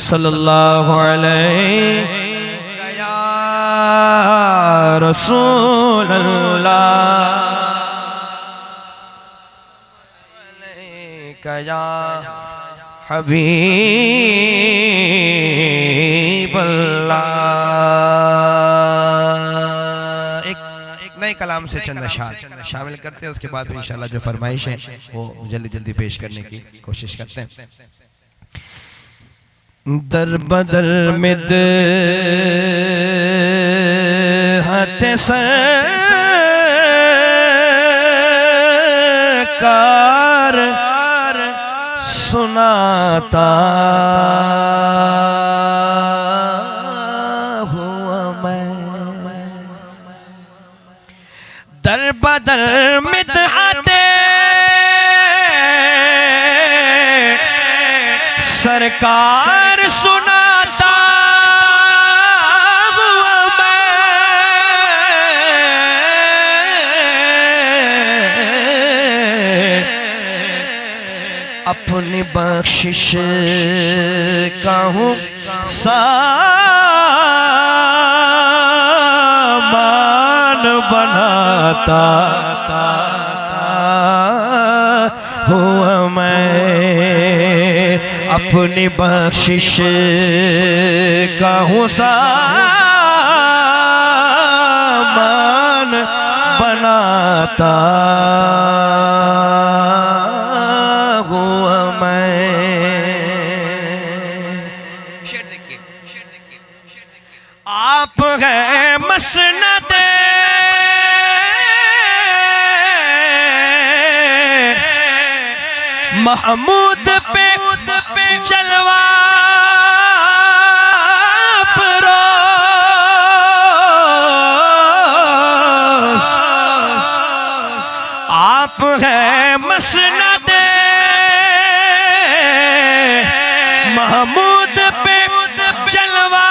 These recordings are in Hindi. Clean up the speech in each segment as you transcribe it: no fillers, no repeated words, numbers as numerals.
सल्लल्लाहु अलैहि या रसूल अल्लाह या हबीब अल्लाह। एक नए कलाम से चंद अशआर शामिल करते हैं, उसके बाद इंशाअल्लाह जो फरमाइश है वो जल्दी जल्दी पेश करने की कोशिश करते हैं। दर बदर में हते सरकार सुनाता हुआ मैं, दर बदर में हते सरकार सुनाता हुआ मैं, अपनी बख्शिश का हूँ सामान बनाता हुआ मैं, अपनी बख्शिश का हूँ सामान बनाता हुआ मैं। शेर देखिए, आप हैं मसनद महमूद पे जलवा फरोज, आप हैं मसनद महमूद पे जलवा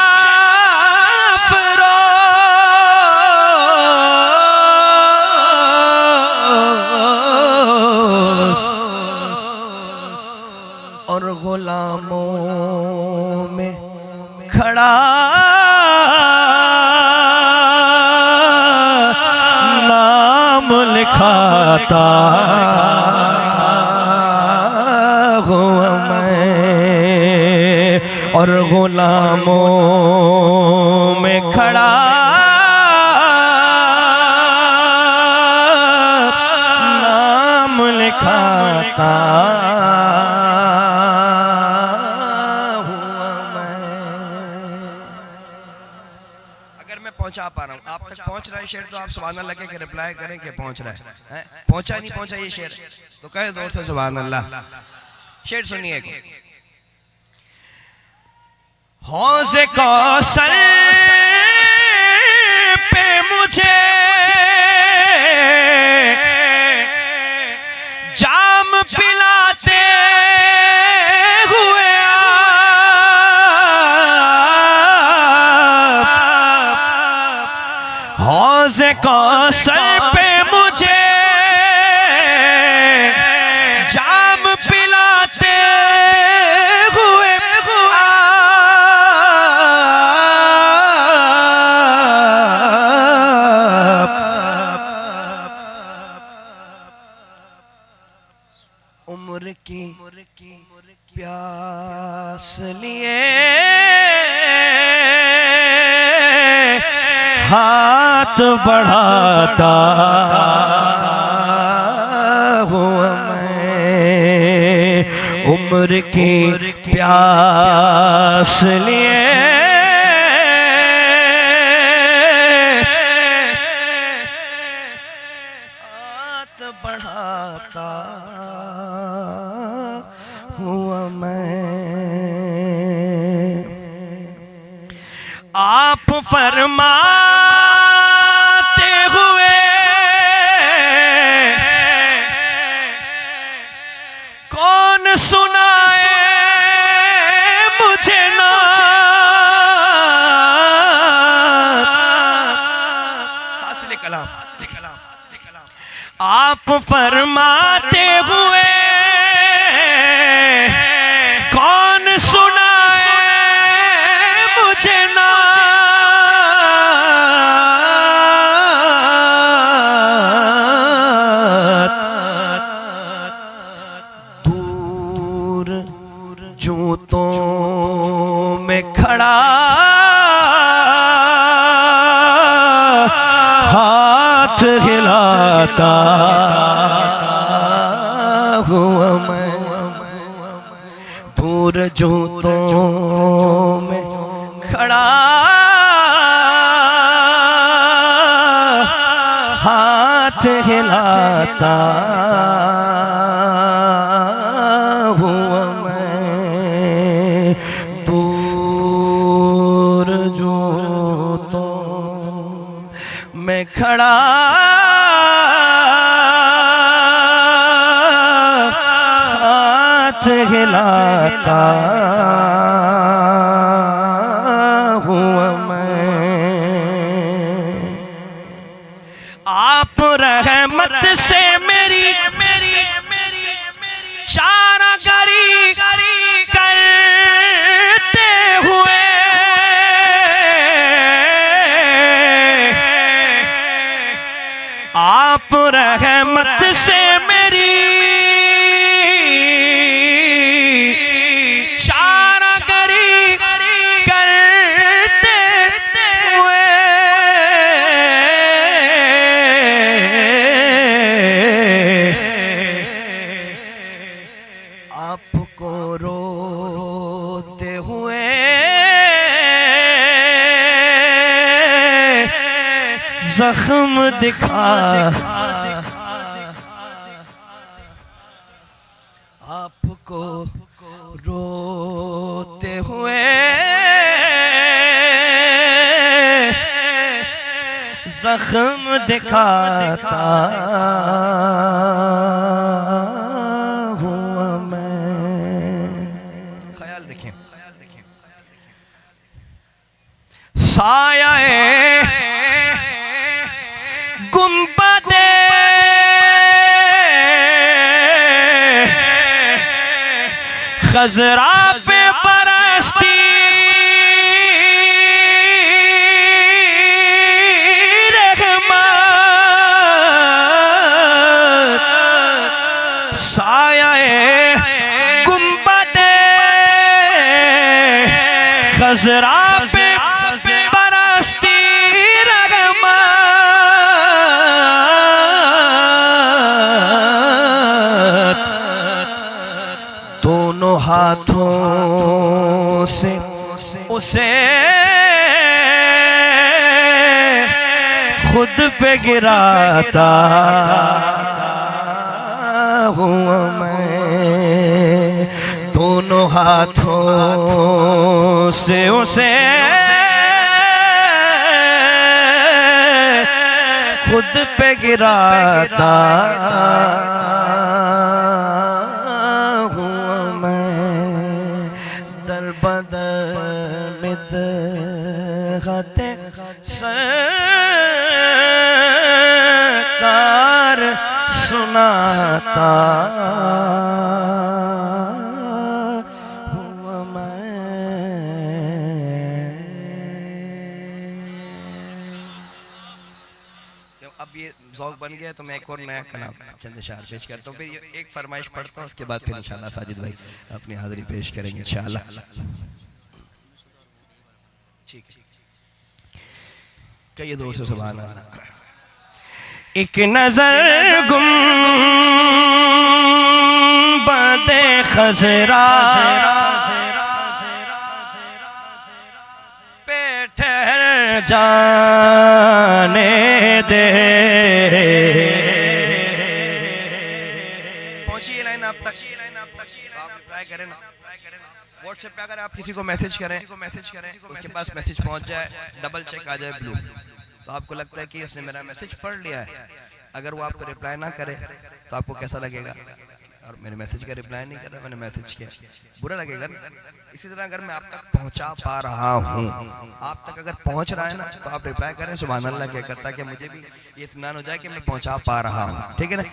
फरोज, और गुलामों में खड़ा नाम लिखाता हुआ मैं, और गुलामों में खड़ा नाम लिखाता पहुंचा पा रहा हूं, आप तक पहुंच रहा है शेर तो आप सुभान अल्लाह के रिप्लाई करें कि पहुंच रहा है। पहुंचा नहीं पहुंचा ये शेर तो कहे जोर से सुभान अल्लाह। शेर सुनिए, हौज़े कौसर पे मुझे जाम पिलाते हुए हौज़े कौसर पे मुझे जाम पिलाते हुए उम्र की प्यास लिए हाथ बढ़ाता हुआ मैं, उम्र की प्यास लिए हाथ बढ़ाता हुआ मैं। आप फरमाते हुए कौन सुनाए मुझे ना, हासिल कलाम आप फरमाते हुए कौन सुनाए मुझे ना दूर जूतों में खड़ा हाथ हिलाता हुआ मैं, दूर जूतों में खड़ा हाथ हिलाता हुआ मैं, दूर जूतों में खड़ा हाथ हिलाता हुआ मैं। आप रहमत से मेरी चारागारी करते हुए आप रहमत से मेरी चारागारी करते हुए आपको रोते हुए जख्म दिखा, आपको रोते हुए जख्म दिखाता हुआ मैं। ख्याल देखें, साया गुंबदे खजरा पे बरसती रहमत, साया गुंबदे खजरा पे बरसती रहमत, दोनों हाथों से उसे खुद पे गिराता हुआ मैं, दोनों हाथों से उसे खुद पे गिराता हुआ मैं, दर बदर मिदहते सरकार सुनाता हुआ मैं। अब ये ज़ौक़ बन गया तो मैं एक और नया कलाम चंद अशार पेश करता हूँ, फिर एक फरमाइश पढ़ता हूँ, उसके बाद फिर इंशाल्लाह साजिद भाई अपनी हाज़िरी पेश करेंगे इंशाल्लाह। ठीक है, कहिए दोस्तों सुभान अल्लाह। एक नजर गुंबदे खजरा पे ठहर जाने दे, पहुंचिए लाइन आप तक, आप ट्राई करें ना। व्हाट्सएप पे अगर आप किसी को मैसेज करें उसके पास मैसेज पहुंच जाए, डबल चेक आ जाए ब्लू, तो आपको लगता है कि इसने मेरा मैसेज पढ़ लिया है। अगर वो आपको रिप्लाई ना करे तो आपको कैसा लगेगा? और मेरे मैसेज का रिप्लाई नहीं कर रहा, मैंने मैसेज किया, बुरा लगेगा ना। इसी तरह अगर मैं आप तक पहुंचा पा रहा हूं, आप तक अगर पहुंच रहा है ना, तो आप रिप्लाई करें सुभान अल्लाह क्या करता, कि मुझे भी ये इत्मीनान हो जाए कि मैं पहुंचा पा रहा हूं। ठीक है ना।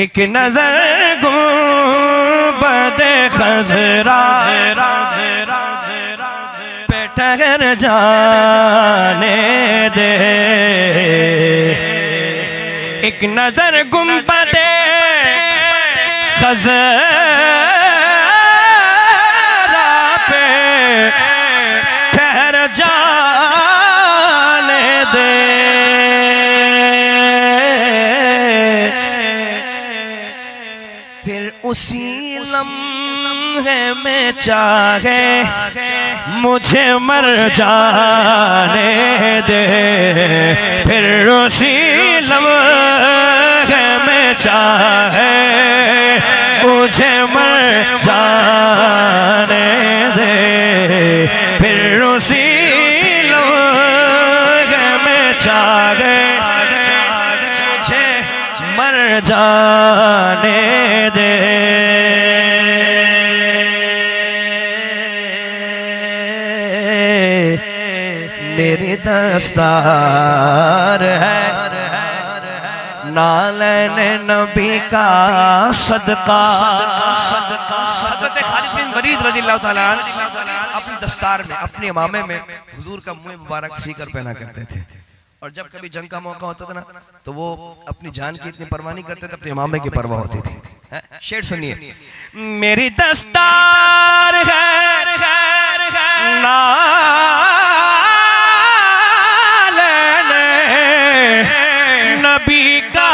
एक नजर गुंबदे खजरा पे ठहर जाने दे, एक नजर गुंबदे खज़रा पे ठहर जाने दे। फिर उसी लम्हे में चाहे मुझे मर जाने दे, फिर उसी लम्हे में चाहे मुझे मर जाने दे, फिर उसी लम्हे में चाहे मुझे मर जाने दे। मेरी दस्तार है नालैने नबी का सदका। हज़रत खालिद बिन वलीद रज़ियल्लाहु ताला अपनी दस्तार में, अपने इमामे में हुजूर का मुंह मुबारक सीकर पहना करते थे। और जब कभी जंग का मौका होता था ना, तो वो अपनी जान की इतनी परवाह नहीं करते थे, अपने इमामे की परवाह होती थी। शेर सुनिए। मेरी दस्तार है नबी का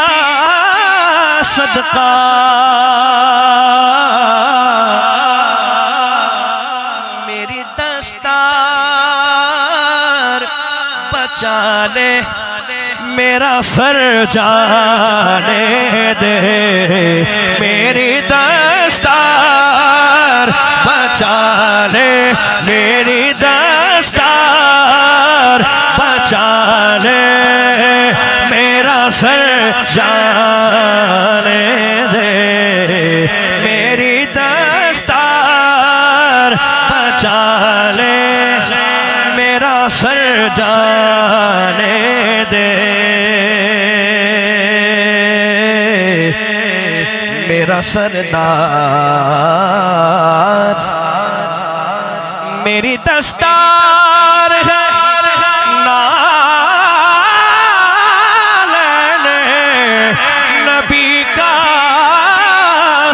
सदका, मेरी दस्तार बचा ले, मेरा सर जाने दे, मेरी दस्तार बचा ले, मेरी दस्तार बचा ले, मेरा सर जाने दे, मेरी दस्तार बचा ले, मेरा सर जाने दे। मेरा सरदार मेरी दस्तार है नालैने नबी का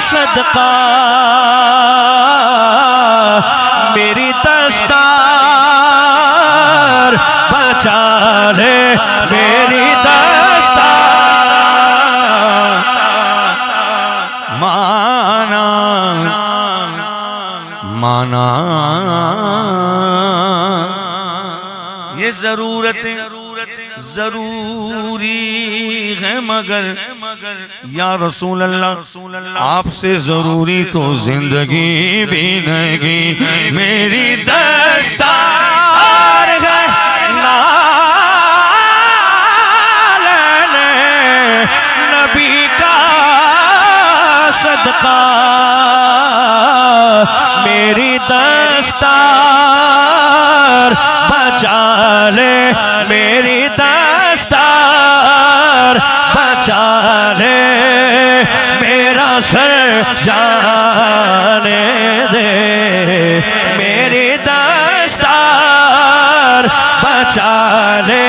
सदका, मेरी दस्तार बचा ले, मेरी दस्तार माना माना ये जरूरत जरूरी है, मगर या रसूल अल्लाह आपसे जरूरी तो जिंदगी भी नहीं। मेरी दस्तार है नालैने नबी का सदका, मेरी दस्तार बचा ले, मेरी दस्तार बचा ले, मेरा सर जाने दे, मेरी दस्तार बचा ले,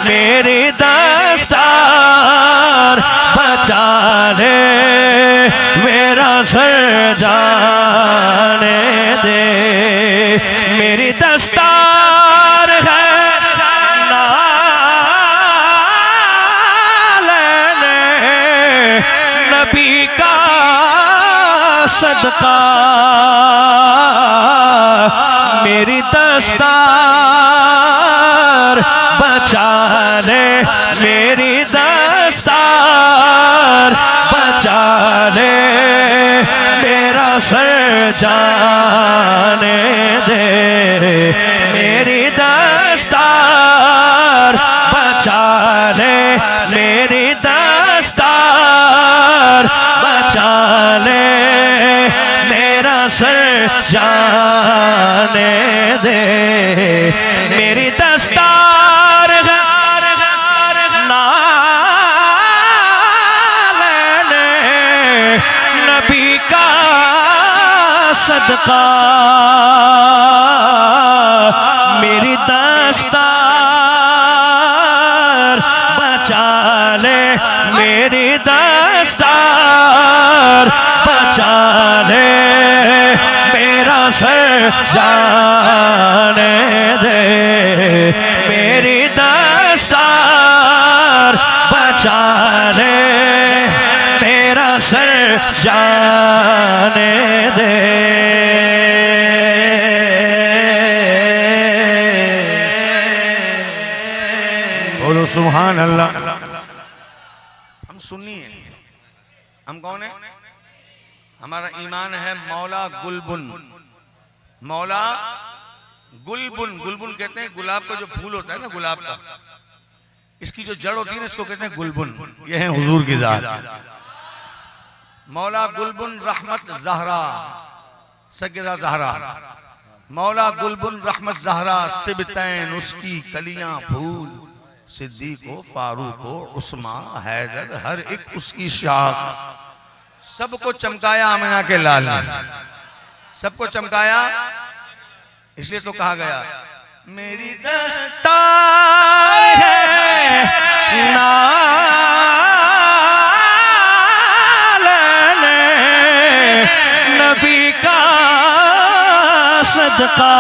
मेरी दस्तार बचा ले, मेरा सर जाने दे। मेरी दस्तार है नालैने नबी का सदका, मेरी दस्तार बचा ले, मेरी दस्तार बचा ले, मेरा सर जाने दे, मेरी दस्तार बचा ले, मेरी दस्तार बचा ले, मेरा सर जाने दे। मेरी दस्तार नालैने नबी का सदका, सुभान अल्लाह। हम सुन्नी हैं, हम कौन है? हमारा ईमान है मौला गुलबुन। मौला गुलबुन, गुलबुन कहते हैं गुलाब का जो फूल होता है ना, गुलाब का, इसकी जो जड़ होती है ना, इसको कहते हैं गुलबुन। ये है हुजूर की जात। मौला गुलबुन रहमत ज़हरा, सगिरा ज़हरा। मौला गुलबुन रहमत ज़हरा, सिबतैन उसकी कलियां फूल, सिद्दीक हो फारूक हो उस्मान हैदर, हर एक उसकी शाख। सबको चमकाया आमिना के लाल ने, सबको चमकाया। इसलिए तो कहा गया मेरी दस्तार है नबी का सदका,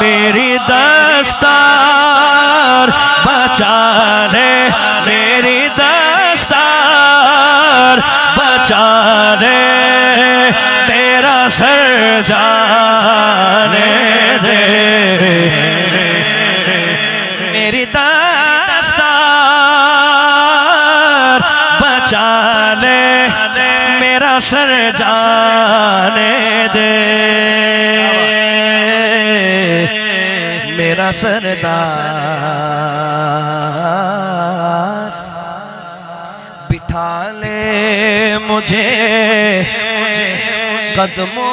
मेरी दस्तार बचाने, मेरी दस्तार बचाने, तेरा सर जाने दे, मेरी दस्तार बचाने, मेरा सर जाने दे, मेरा सरदार बिठा ले मुझे कदमों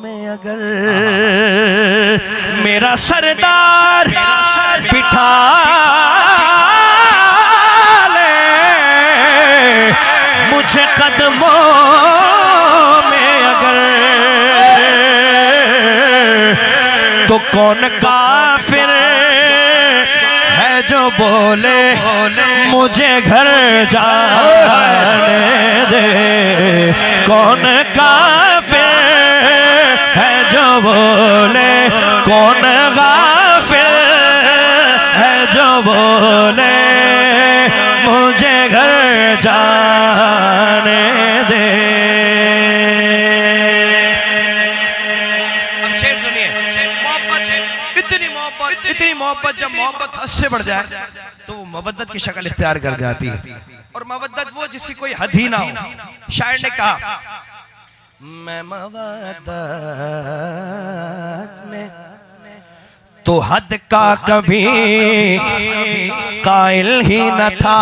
में, अगर मेरा सरदार बिठा ले मुझे कदमों में, अगर तो कौन काफिर है जो बोले मुझे घर जाने दे, कौन काफिर है जो बोले, कौन गाफिल है जो बोले मुझे घर जाने दे। अब शेर सुनिए, इतनी मोहब्बत, जब मोहब्बत हद से बढ़ जाए तो वो मवद्दत की शक्ल इख्तियार कर जाती है। और मवद्दत वो जिसकी कोई हद ही ना हो। शायर ने कहा मैं मवद्दत में तो हद का कभी कायल ही न था,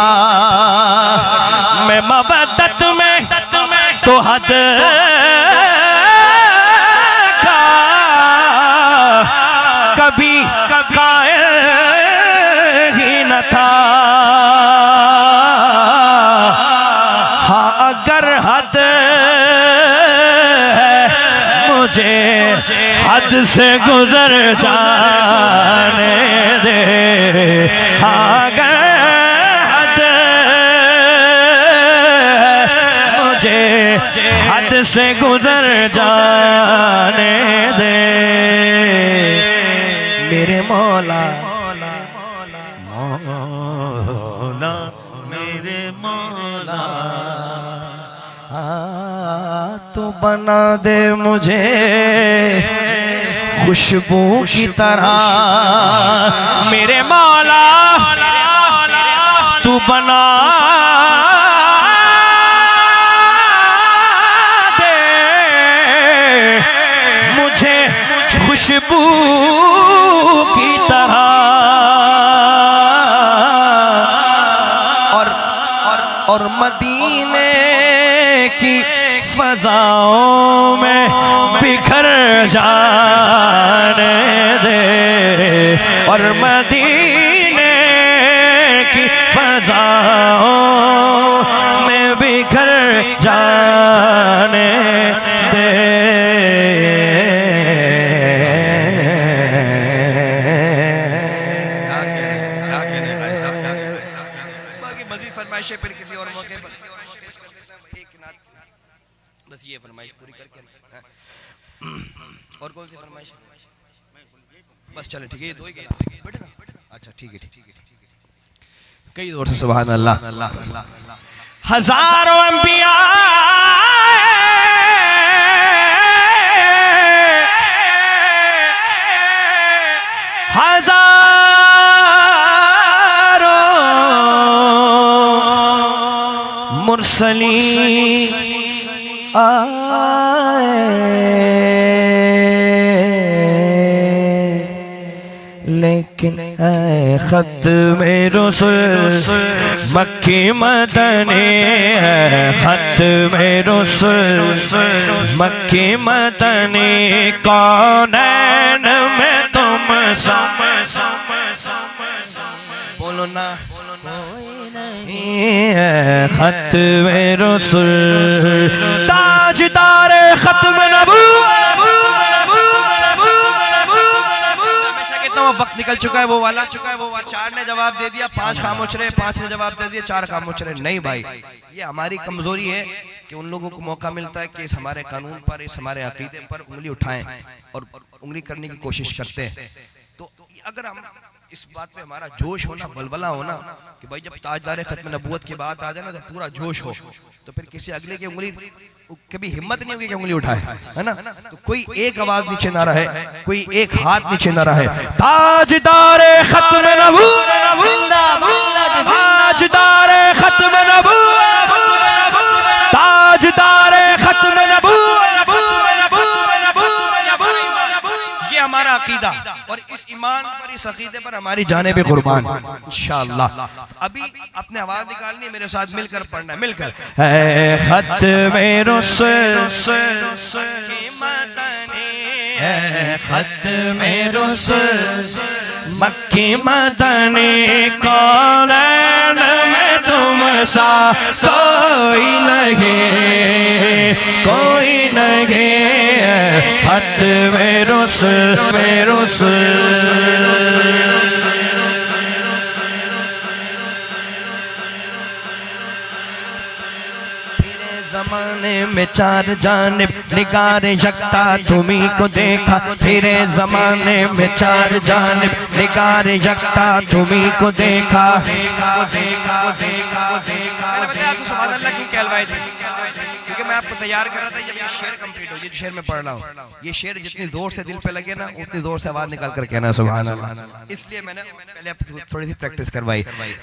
मैं मवद्दत में तो हद का कभी कायल ही न था। हाँ अगर हद मुझे हद से गुजर जाने दे, अगर हद मुझे हद से गुजर जाने दे, मेरे मौला मौला मेरे मौला, तो बना दे मुझे खुशबू की तरह, मेरे मौला तू बना दे मुझे खुशबू की तरह। और मदीने की फजाओं में बिखर जाने दे, और मदीने की फजाओं में बिखर जाने दे। बाकी मज़ीद फरमाइशें फिर किसी और मौके पर, बस ये फरमाइश पूरी करके। और कौन सी फरमाइश? बस चले ठीक है, ये दो ही बैठे ना। अच्छा ठीक है, कई जोर से सुभान अल्लाह। हजारों अंबिया हजारों मुरसलीन आए, लेकिन ऐ ख़त्मे रसूल मक्की मदनी, ख़त्मे रसूल मक्की मदनी, कौनैन में तुम बोलो ना ख़त्मे रसूल ताजदार ख़त्म नबूवत। वक्त निकल चुका है वो वाला चार ने जवाब दे दिया, पांच खामोश रहे, पांच ने जवाब दे दिया, चार खामोश रहे। नहीं भाई, ये हमारी कमजोरी है कि उन लोगों को मौका मिलता है कि इस हमारे कानून पर, इस हमारे अकीदे पर उंगली उठाएं और उंगली करने की कोशिश करते हैं। तो अगर हम इस बात पे हमारा जोश होना, बलबला होना कि भाई जब ताजदार खत्म नबूवत की बात आ जाए ना तो पूरा जोश हो, तो फिर किसी अगले की उंगली कभी हिम्मत नहीं होगी कि उंगली उठाए, है ना। तो कोई एक आवाज नीचे ना रहे, कोई एक हाथ नीचे ना रहे। ताजदार खत्म नबूवत जिंदाबाद, ताजदार खत्म नबूवत, ताजदार खत्म नबूवत, ये हमारा अकीदा और इस ईमान पर, इस अकीदे पर हमारी जाने भी कुर्बान इंशाअल्लाह। अभी अपने आवाज निकालनी है, मेरे साथ मिलकर पढ़ना, मिलकर है ख़त्मे रसूल मक्की मदनी, है ख़त्मे रसूल मक्की मदनी, कौनैन में तुम सा कोई नहीं, कोई नहीं, ख़त्मे रसूल ज़माने में चार जानिब निगार यकता तुम्ही को देखा, फिरे ज़माने में चार जानिब निगार यकता तुम्ही को देखा। मैंने बताया आपसे सुभान अल्लाह क्यों कहलवाए थे, क्योंकि मैं आपको तैयार कर रहा था जब ये शेर कंप्लीट हो, ये शेर में पढ़ रहा हूँ, ये शेर जितनी जोर से दिल पे लगे ना उतनी जोर से आवाज निकाल कर कहना सुभान अल्लाह। इसलिए मैंने पहले थोड़ी सी प्रैक्टिस करवाई।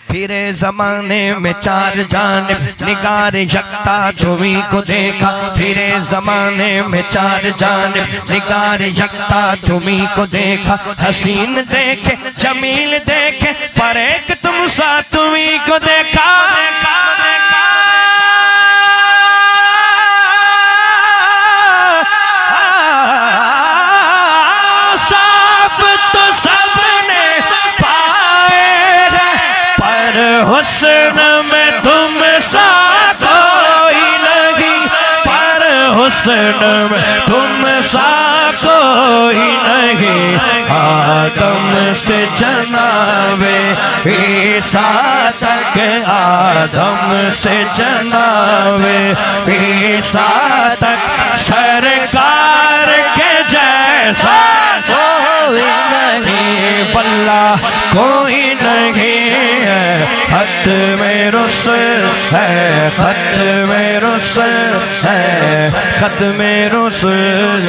फिरे ज़माने में चार जानिब निगार यकता तुम्ही को देखा, फिरे ज़माने में चार जानिब निगार यकता तुम्ही को देखा, हसीन देखे जमील देखे पर एक तुम सा तुम्ही को देखा। साफ तो सबने पाए हैं पर हुस्न में तुम सा कोई नहीं, पर हुस्न में तुम सा कोई नहीं। आदम से जनाबे ईसा तक, आदम से जनाबे ईसा तक, सरकार के जैसा कोई नहीं, वल्लाह कोई नहीं है। ख़त्मे रसूल है, ख़त्मे रसूल है, ख़त्मे रसूल।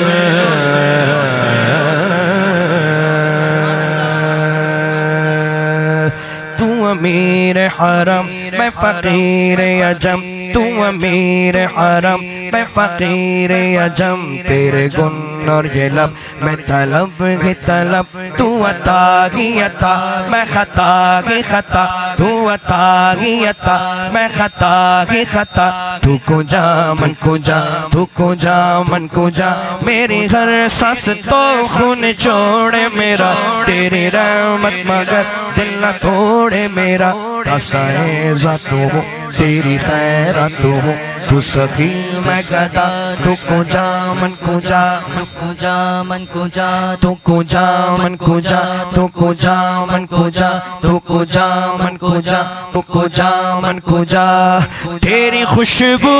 तू अमीर हरम मैं फ़कीर अजम, तू अमीर हरम मैं फ़कीर अजम, तेरे गुन और ये लब मैं तलब ही तलब, तू अता ही अता मैं खता ही खता, तू अता ही अता मैं खता ही खता। तू को जा मन को जा, तू को जा मन को जा, मेरी हर सांस तो खून छोड़े मेरा, तेरी रहमत मगर दिल न तोड़े मेरा। कासाएज़ा तू हो तेरी खैरात हो, तू सखी मैं गदा, तू को जा मन को जा, तू को जा मन को जा, तू को जा मन को जा, तू को जा मन को जा, तू को जा मन को जा, तू को जा मन को जा। तेरी खुशबू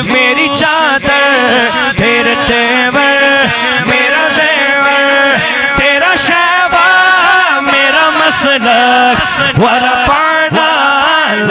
मेरी चादर, तेरे तेवर मेरा जेवर, तेरा शहवा मेरा मसलक, वरफ़अना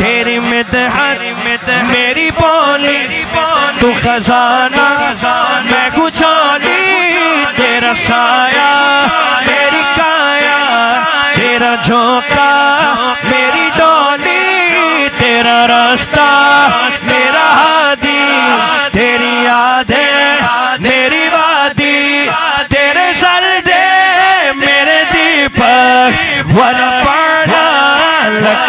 तेरी मदहत मेरी बोली तू खजाना मैं कुचाली तेरा साया मेरी काया तेरा झोंका मेरी डोली तेरा रास्ता मेरा हादी तेरी यादें मेरी वादी तेरे सर्दे मेरे दीपक वरफाना लक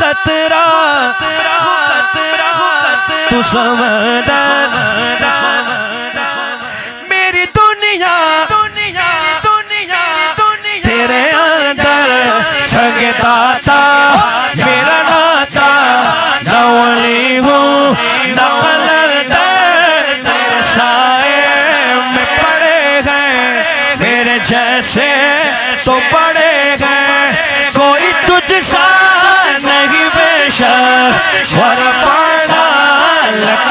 खतरा तू समदन मेरी दुनिया तेरे अंदर संगदाता मेरा नाता नवली हूँ नकलर तेरे साए में पड़े गए मेरे जैसे तो पड़े गए कोई तुझसा नहीं बेशक वरफाना लक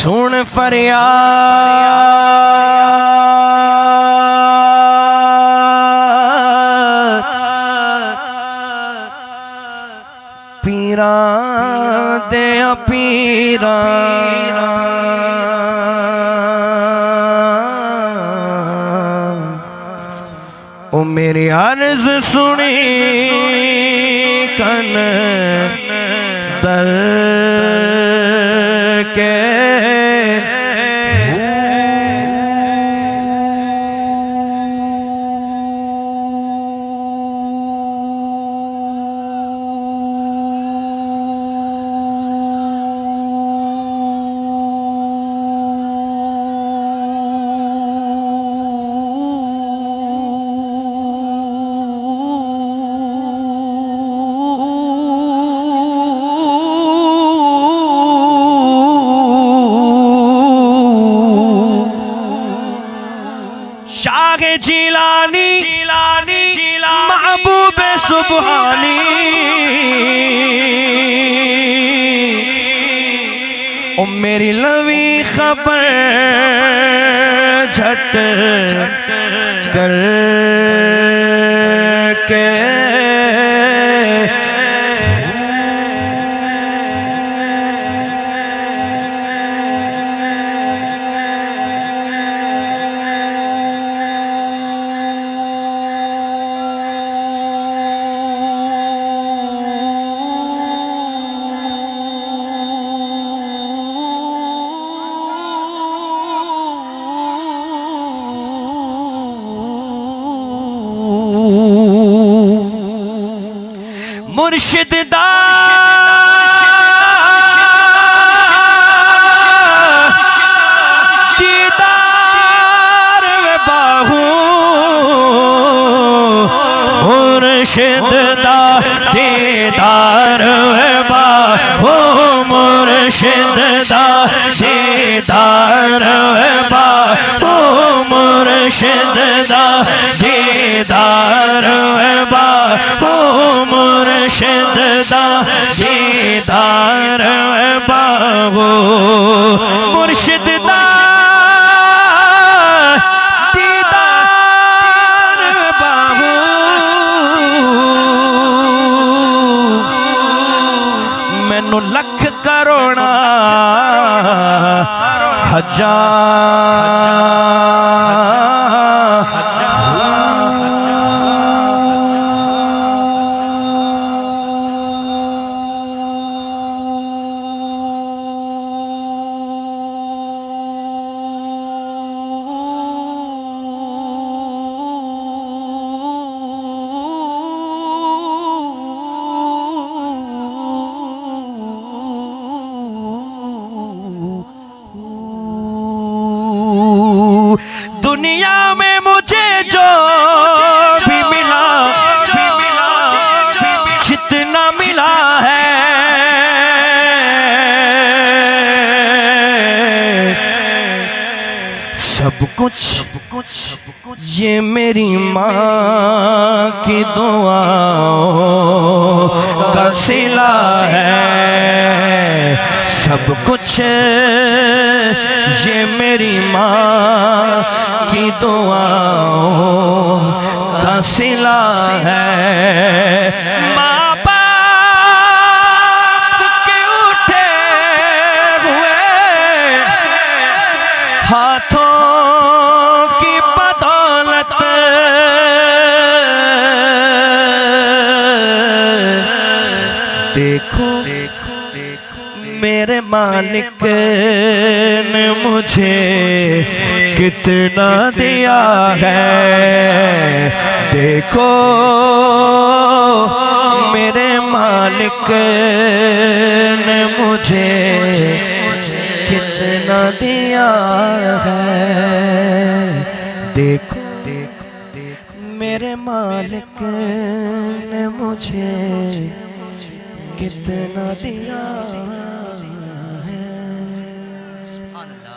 सुन फरियाद पीरा दे पीरा ओ मेरी अर्ज सुनी कन दर के शाह जिलानी महबूब सुबहानी ओ मेरी लवी खबर झट कर के मुर्शिद दा दीदार में बाहू मुर्शिद दा दीदार में बाहू मुर्शिद दा दीदार में बाहू मुर्शिद दा दीदार में बाहू मुर्शिद दा दीदार बाबू मुर्शिद दा दीदार बाबू मैनू लख करोड़ा हजार दुनिया में मुझे जो भी मिला जितना मिला है सब कुछ ये मेरी माँ की दुआओं का सिला है। सब कुछ ये मेरी माँ की दुआओं का सिला है। माँ बाप के उठे हुए हाथों की बदौलत देखो मेरे मालिक ने मुझे कितना दिया है। देखो मेरे मालिक ने मुझे कितना दिया है। देखो मेरे मालिक ने मुझे कितना दिया